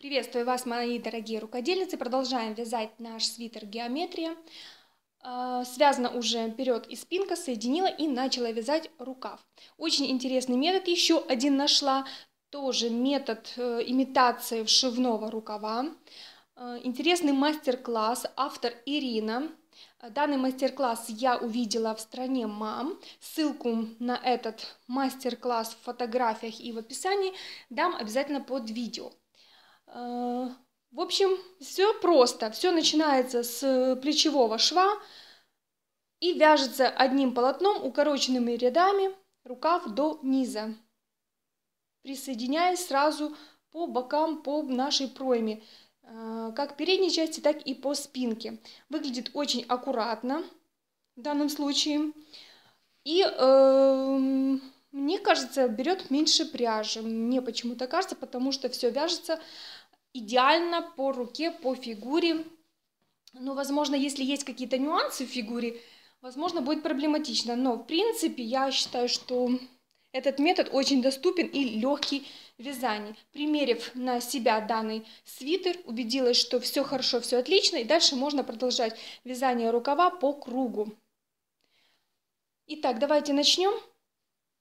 Приветствую вас, мои дорогие рукодельницы. Продолжаем вязать наш свитер «Геометрия». Связана уже вперед и спинка, соединила и начала вязать рукав. Очень интересный метод, еще один нашла. Тоже метод имитации вшивного рукава. Интересный мастер-класс, автор Ирина. Данный мастер-класс я увидела в «Стране мам». Ссылку на этот мастер-класс в фотографиях и в описании дам обязательно под видео. В общем, все просто. Все начинается с плечевого шва и вяжется одним полотном, укороченными рядами, рукав до низа, присоединяясь сразу по бокам, по нашей пройме, как передней части, так и по спинке. Выглядит очень аккуратно в данном случае. И мне кажется, берет меньше пряжи. Мне почему-то кажется, потому что все вяжется идеально по руке, по фигуре. Но, возможно, если есть какие-то нюансы в фигуре, возможно, будет проблематично. Но, в принципе, я считаю, что этот метод очень доступен и легкий в вязании. Примерив на себя данный свитер, убедилась, что все хорошо, все отлично. И дальше можно продолжать вязание рукава по кругу. Итак, давайте начнем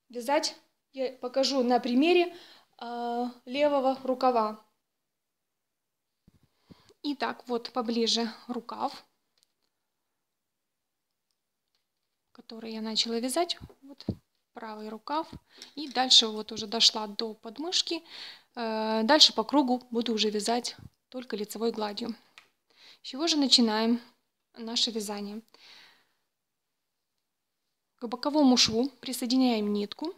вязать. Я покажу на примере левого рукава. Итак, вот поближе рукав, который я начала вязать. Вот правый рукав. И дальше вот уже дошла до подмышки. Дальше по кругу буду уже вязать только лицевой гладью. С чего же начинаем наше вязание? К боковому шву присоединяем нитку.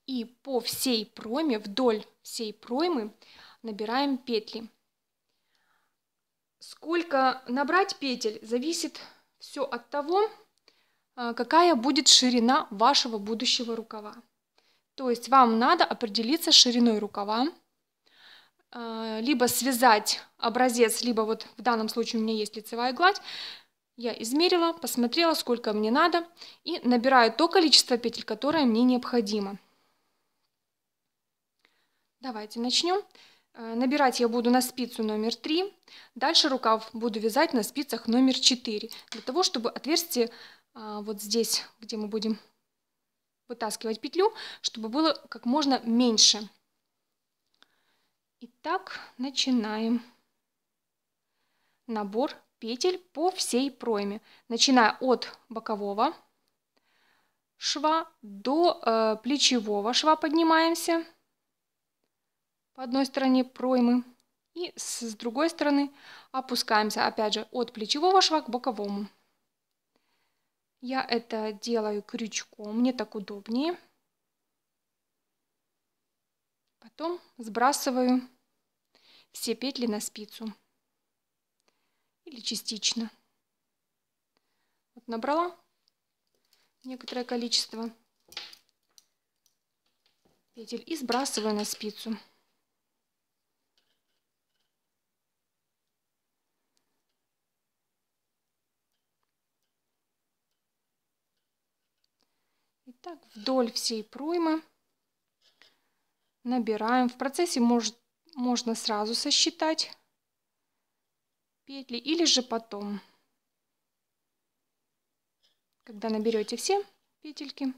И по всей пройме, вдоль всей проймы набираем петли. Сколько набрать петель, зависит все от того, какая будет ширина вашего будущего рукава. То есть вам надо определиться с шириной рукава, либо связать образец, либо вот в данном случае у меня есть лицевая гладь. Я измерила, посмотрела, сколько мне надо, и набираю то количество петель, которое мне необходимо. Давайте начнем. Набирать я буду на спицу номер 3, дальше рукав буду вязать на спицах номер 4, для того, чтобы отверстие вот здесь, где мы будем вытаскивать петлю, чтобы было как можно меньше. Итак, начинаем набор петель по всей пройме, начиная от бокового шва до плечевого шва поднимаемся по одной стороне проймы и с другой стороны опускаемся опять же от плечевого шва к боковому. Я это делаю крючком, мне так удобнее. Потом сбрасываю все петли на спицу или частично. Вот набрала некоторое количество петель и сбрасываю на спицу. Итак, вдоль всей проймы набираем. В процессе можно сразу сосчитать петли или же потом. Когда наберете все петельки,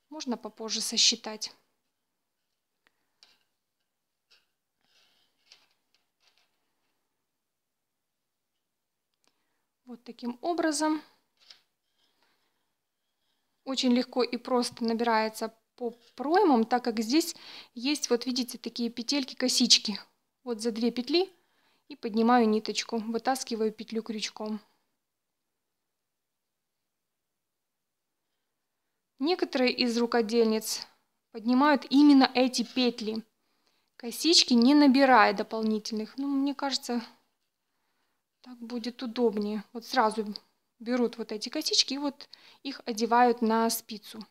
можно попозже сосчитать. Вот таким образом. Очень легко и просто набирается по проймам, так как здесь есть, вот видите, такие петельки-косички. Вот за 2 петли и поднимаю ниточку, вытаскиваю петлю крючком. Некоторые из рукодельниц поднимают именно эти петли, косички, не набирая дополнительных. Ну, мне кажется, так будет удобнее. Вот сразу берут вот эти косички и вот их одевают на спицу.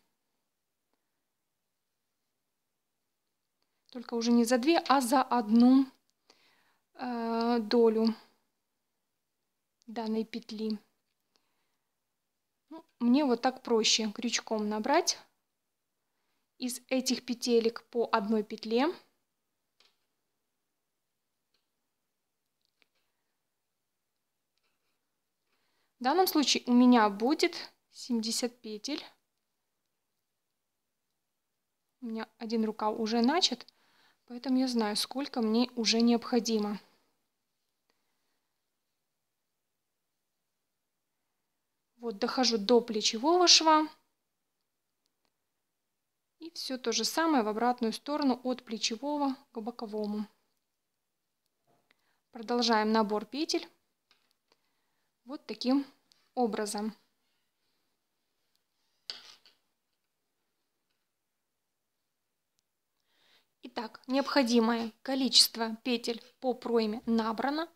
Только уже не за 2, а за 1 долю данной петли. Ну, мне вот так проще крючком набрать из этих петелек по 1 петле. В данном случае у меня будет 70 петель. У меня один рукав уже начат, поэтому я знаю, сколько мне уже необходимо. Вот дохожу до плечевого шва. И все то же самое в обратную сторону от плечевого к боковому. Продолжаем набор петель вот таким образом. Итак, необходимое количество петель по пройме набрано.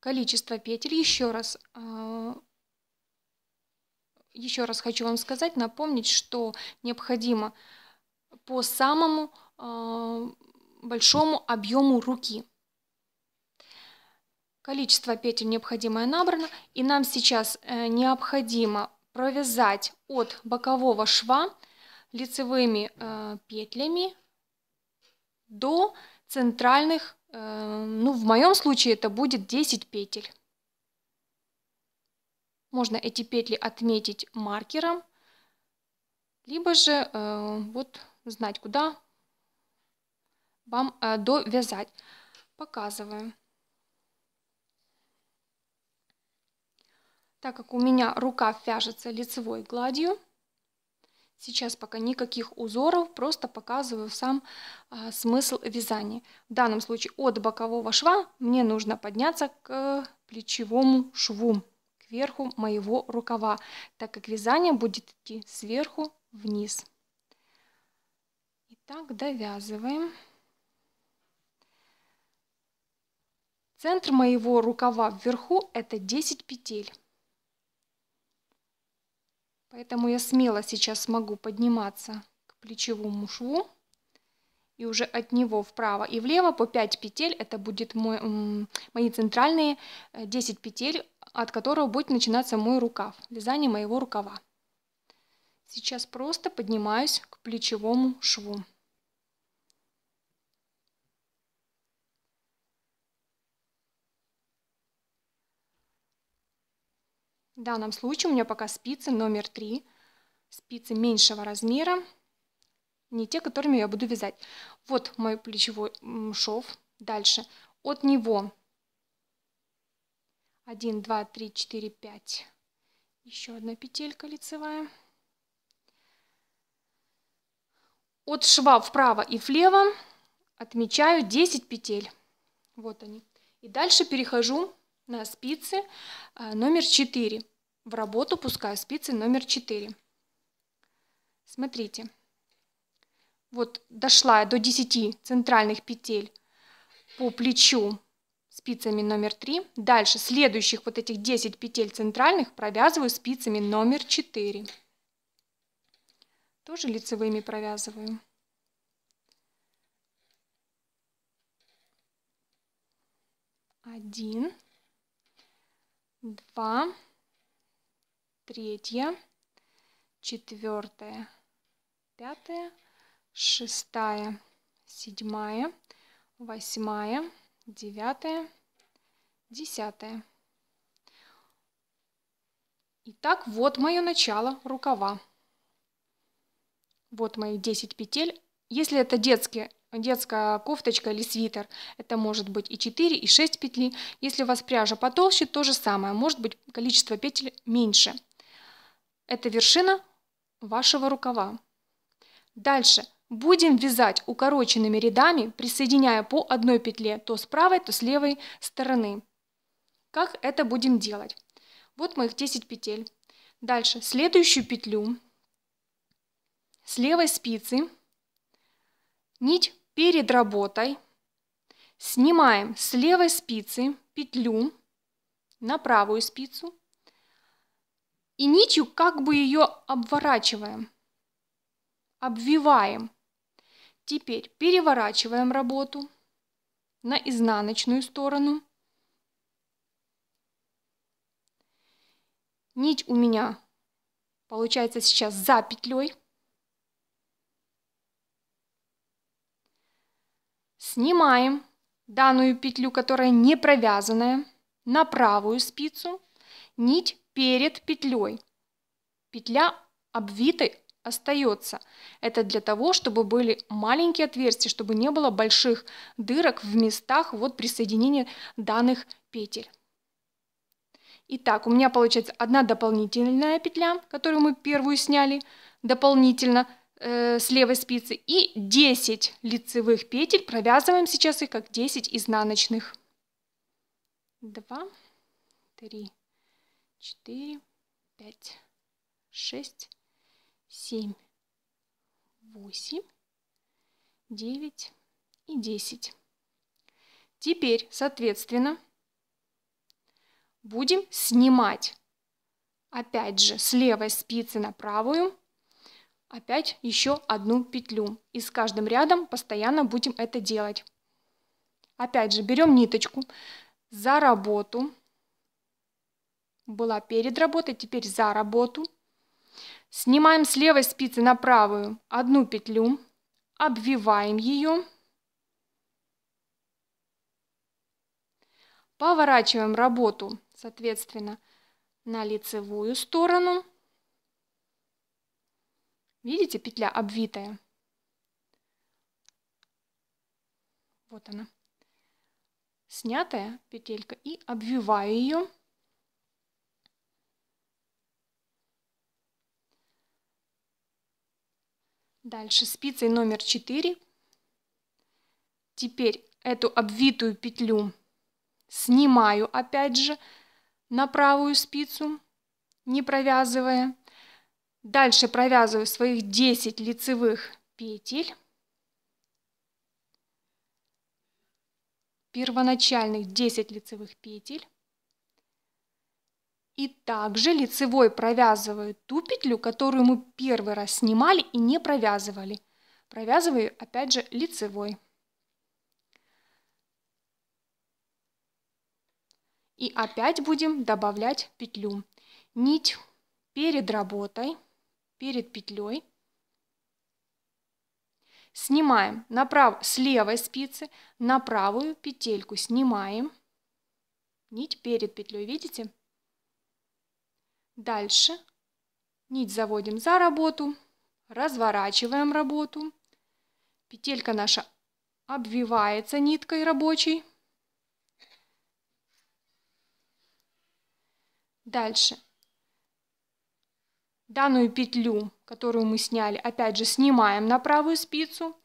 Количество петель еще раз хочу вам сказать, напомнить, что необходимо по самому большому объему руки. Количество петель необходимое набрано, и нам сейчас необходимо провязать от бокового шва лицевыми петлями до центральных, ну в моем случае это будет 10 петель. Можно эти петли отметить маркером, либо же вот знать, куда вам довязать. Показываю. Так как у меня рукав вяжется лицевой гладью, сейчас пока никаких узоров, просто показываю сам смысл вязания. В данном случае от бокового шва мне нужно подняться к плечевому шву, к верху моего рукава, так как вязание будет идти сверху вниз. Итак, довязываем. Центр моего рукава вверху это 10 петель. Поэтому я смело сейчас могу подниматься к плечевому шву. И уже от него вправо и влево по 5 петель. Это будет мои центральные 10 петель, от которого будет начинаться мой рукав. Вязание моего рукава. Сейчас просто поднимаюсь к плечевому шву. В данном случае у меня пока спицы номер 3, спицы меньшего размера, не те, которыми я буду вязать. Вот мой плечевой шов. Дальше от него 1, 2, 3, 4, 5. Еще одна петелька лицевая. От шва вправо и влево отмечаю 10 петель. Вот они. И дальше перехожу на спицы номер 4. В работу пускаю спицы номер 4. Смотрите. Вот дошла я до 10 центральных петель по плечу спицами номер 3. Дальше следующих вот этих 10 петель центральных провязываю спицами номер 4. Тоже лицевыми провязываю. Один, 2, 3, 4, 5, 6, 7, 8, 9, 10. Итак, вот мое начало рукава. Вот мои 10 петель. Если это детская кофточка или свитер, это может быть и 4, и 6 петель. Если у вас пряжа потолще, то же самое. Может быть количество петель меньше. Это вершина вашего рукава. Дальше будем вязать укороченными рядами, присоединяя по одной петле то с правой, то с левой стороны. Как это будем делать? Вот моих 10 петель. Дальше следующую петлю с левой спицы, нить перед работой, снимаем с левой спицы петлю на правую спицу и нитью как бы ее обворачиваем, обвиваем. Теперь переворачиваем работу на изнаночную сторону. Нить у меня получается сейчас за петлей. Снимаем данную петлю, которая не провязанная, на правую спицу нить перед петлей. Петля обвитой остается. Это для того, чтобы были маленькие отверстия, чтобы не было больших дырок в местах вот при соединении данных петель. Итак, у меня получается одна дополнительная петля, которую мы первую сняли дополнительно с левой спицы, и 10 лицевых петель. Провязываем сейчас их как 10 изнаночных. 2, 3, 4, 5, 6, 7, 8, 9 и 10. Теперь, соответственно, будем снимать опять же с левой спицы на правую опять еще одну петлю. И с каждым рядом постоянно будем это делать. Опять же берем ниточку за работу. Была перед работой, теперь за работу. Снимаем с левой спицы на правую одну петлю, обвиваем ее. Поворачиваем работу, соответственно, на лицевую сторону. Видите, петля обвитая. Вот она. Снятая петелька, и обвиваю ее. Дальше спицей номер 4. Теперь эту обвитую петлю снимаю опять же на правую спицу, не провязывая. Дальше провязываю своих 10 лицевых петель. Первоначальных 10 лицевых петель. И также лицевой провязываю ту петлю, которую мы первый раз снимали и не провязывали. Провязываю опять же лицевой. И опять будем добавлять петлю. Нить перед работой, перед петлей. Снимаем с левой спицы на правую петельку. Снимаем нить перед петлей, видите? Дальше нить заводим за работу, разворачиваем работу. Петелька наша обвивается ниткой рабочей. Дальше данную петлю, которую мы сняли, опять же снимаем на правую спицу.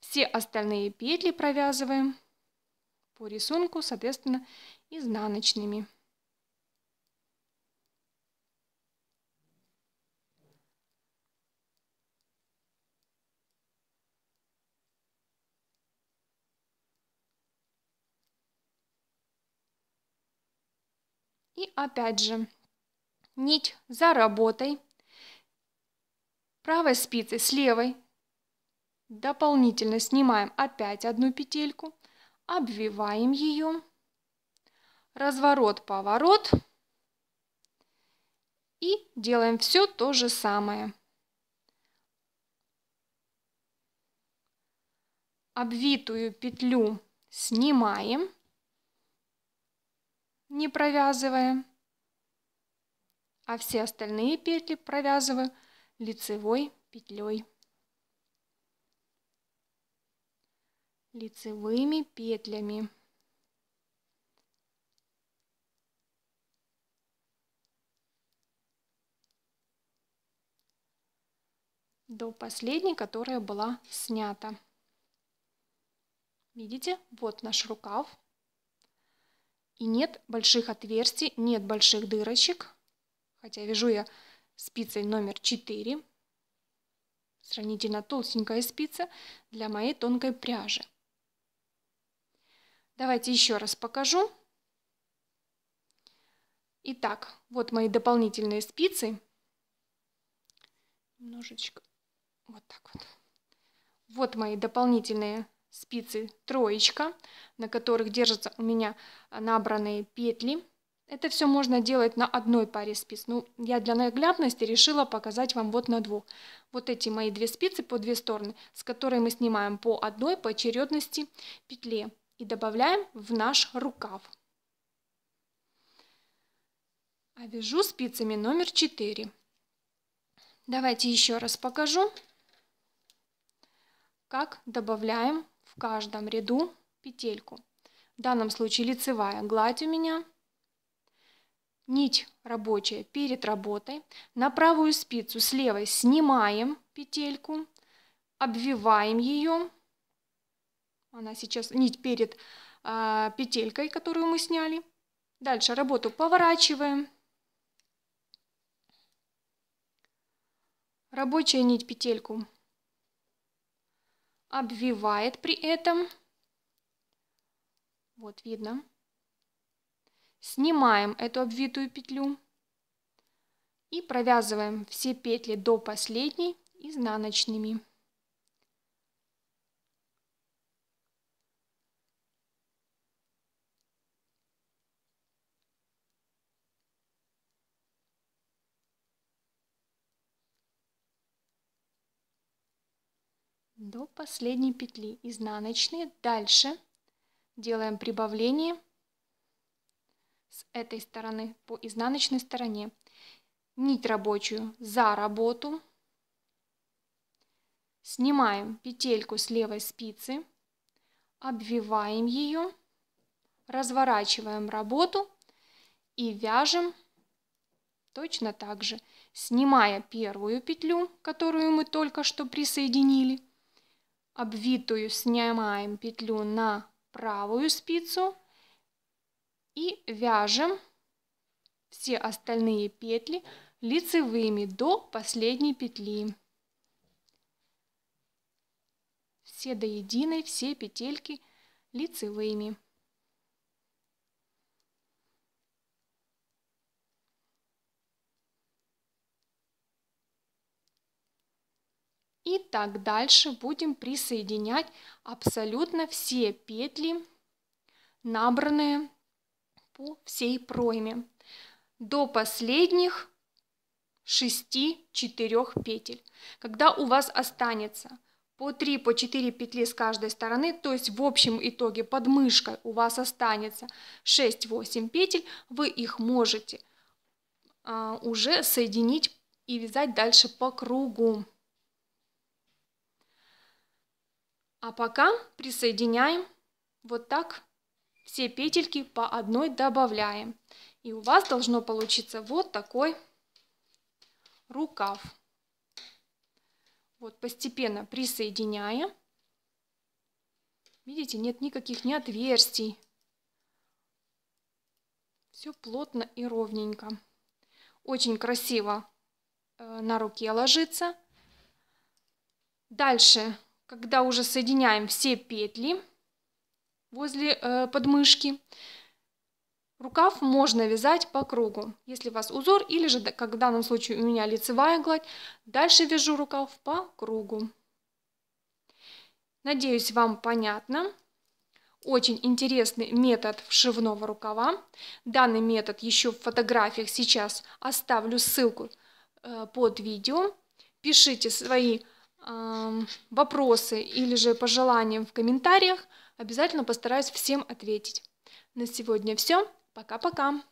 Все остальные петли провязываем по рисунку, соответственно, изнаночными. И опять же нить за работой. Правой спицей с левой дополнительно снимаем опять одну петельку, обвиваем ее, разворот, поворот, и делаем все то же самое. Обвитую петлю снимаем, не провязывая, а все остальные петли провязываю лицевой петлей. Лицевыми петлями. До последней, которая была снята. Видите, вот наш рукав. И нет больших отверстий, нет больших дырочек. Хотя вяжу я спицей номер 4. Сравнительно толстенькая спица для моей тонкой пряжи. Давайте еще раз покажу. Итак, вот мои дополнительные спицы. Немножечко вот так вот. Вот мои дополнительные спицы троечка, на которых держатся у меня набранные петли. Это все можно делать на одной паре спиц. Ну, я для наглядности решила показать вам вот на двух. Вот эти мои две спицы по две стороны, с которой мы снимаем по одной по очередности петле и добавляем в наш рукав. А вяжу спицами номер 4. Давайте еще раз покажу, как добавляем в каждом ряду петельку. В данном случае лицевая гладь у меня. Нить рабочая перед работой. На правую спицу с левой снимаем петельку, обвиваем ее. Она сейчас нить перед петелькой, которую мы сняли. Дальше работу поворачиваем. Рабочая нить петельку обвивает при этом. Вот видно. Снимаем эту обвитую петлю и провязываем все петли до последней изнаночными. До последней петли изнаночные. Дальше делаем прибавление с этой стороны по изнаночной стороне. Нить рабочую за работу. Снимаем петельку с левой спицы, обвиваем ее, разворачиваем работу и вяжем точно так же, снимая первую петлю, которую мы только что присоединили. Обвитую снимаем петлю на правую спицу и вяжем все остальные петли лицевыми до последней петли. Все до единой, все петельки лицевыми. И так дальше будем присоединять абсолютно все петли, набранные по всей пройме, до последних 6-4 петель. Когда у вас останется по 3-4 петли с каждой стороны, то есть в общем итоге под мышкой у вас останется 6-8 петель, вы их можете уже соединить и вязать дальше по кругу. А пока присоединяем вот так, все петельки по одной добавляем. И у вас должно получиться вот такой рукав. Вот постепенно присоединяя. Видите, нет никаких ни отверстий. Все плотно и ровненько. Очень красиво на руке ложится. Дальше, когда уже соединяем все петли возле подмышки, рукав можно вязать по кругу. Если у вас узор, или же, как в данном случае у меня лицевая гладь, дальше вяжу рукав по кругу. Надеюсь, вам понятно. Очень интересный метод вшивного рукава. Данный метод еще в фотографиях сейчас оставлю ссылку под видео. Пишите свои вопросы или же пожелания в комментариях. Обязательно постараюсь всем ответить. На сегодня все. Пока-пока.